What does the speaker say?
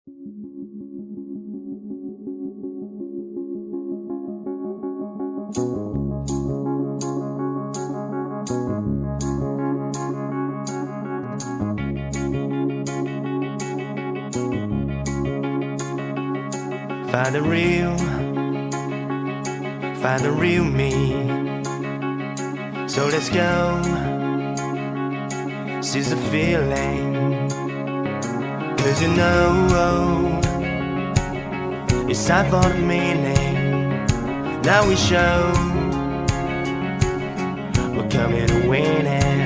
Find the real me. So let's go, seize the feeling. 'Cause you know, it's time for the meaning. Now we show we're coming to win it.